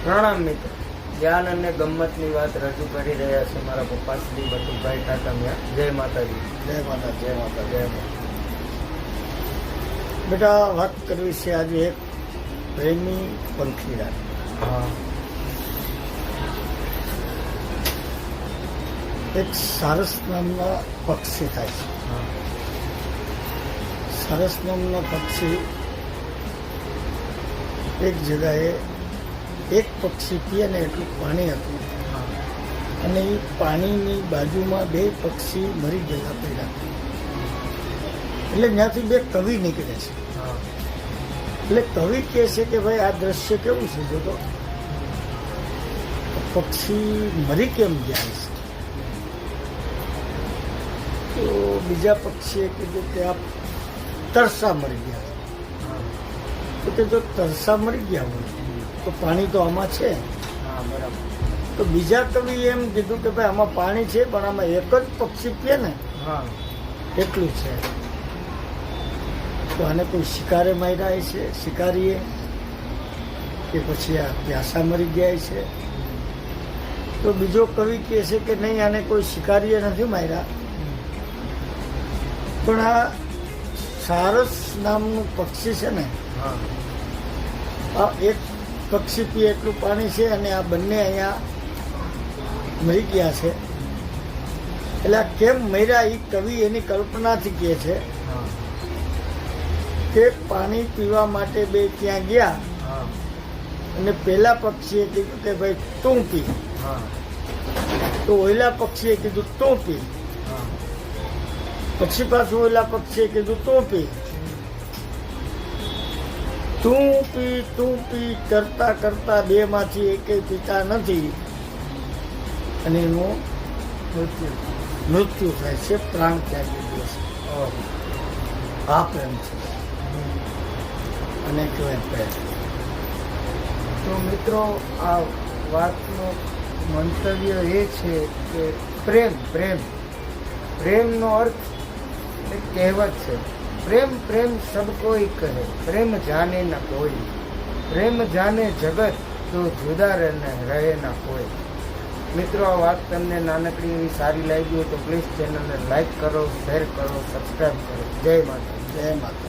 પ્રણામ મિત્ર, જ્ઞાન અને ગમ્મતની વાત રજૂ કરી રહ્યા છે મારા પપ્પા શ્રી બટુભાઈ કાકામિયા. જય માતાજી. જય માતા, જય માતા, જય માતા. બેટા, વાત કરવી છે આજે એક પ્રેમી પંખીડા. હા એક સારસ નામના પક્ષી થાય છે. હા સારસ નામના પક્ષી એક જગાએ એક પક્ષી પીએ ને એટલું પાણી હતું હા અને એ પાણીની બાજુમાં બે પક્ષી મરી ગયેલા પડ્યા. એટલે ત્યાંથી બે કવિ નીકળે છે. હા એટલે કવિ કહે છે કે ભાઈ આ દ્રશ્ય કેવું છે, જો તો પક્ષી મરી કેમ જાય છે. તો બીજા પક્ષીએ કીધું કે આ તરસા મરી ગયા છે. તો કે જો તરસા મરી ગયા હોય તો પાણી તો આમાં છે. હા બરાબર. તો બીજા કવિએ એમ કીધું કે ભાઈ આમાં પાણી છે પણ આમાં એક જ પક્ષી પીએ ને હા એટલું છે. તો આને કોઈ શિકારે માર્યા છે, શિકારીએ, કે પછી આ પ્યાસા મરી ગયા છે. તો બીજો કવિ કહે છે કે નહીં, આને કોઈ શિકારીએ નથી માર્યા, પણ આ સારસ નામનું પક્ષી છે ને, હા આ એક પક્ષી પીએ એટલું પાણી છે અને આ બંને અહીંયા મરી ગયા છે. એટલે આ કેમ મર્યા એ કવિ એની કલ્પનાથી કહે છે હા કે પાણી પીવા માટે બે ત્યાં ગયા હા અને પેલા પક્ષીએ કીધું કે ભાઈ તું પી. હા તો ઓયલા પક્ષીએ કીધું તું પી. હા પછી પાછું ઓયલા પક્ષીએ કીધું તું પી. તું પી કરતા કરતા બે માંથી એકેય પીતા નથી અને એનું મૃત્યુ થાય છે, પ્રાણ ત્યાગી દે છે. ઓહ. આ પ્રેમ છે અને કહેવાય પ્રેમ. તો મિત્રો, આ વાતનો મંતવ્ય એ છે કે પ્રેમ પ્રેમ પ્રેમનો અર્થ એક કહેવત છે, પ્રેમ પ્રેમ સબ કોઈ કહે, પ્રેમ જાને ન કોઈ, પ્રેમ જાને જગત તો જુદા રહે ના કોઈ. મિત્રો, આ વાત તમને નાનકડી એવી સારી લાગી હોય તો પ્લીઝ ચેનલને લાઈક કરો, શેર કરો, સબસ્ક્રાઈબ કરો. જય માતા. જય માતા.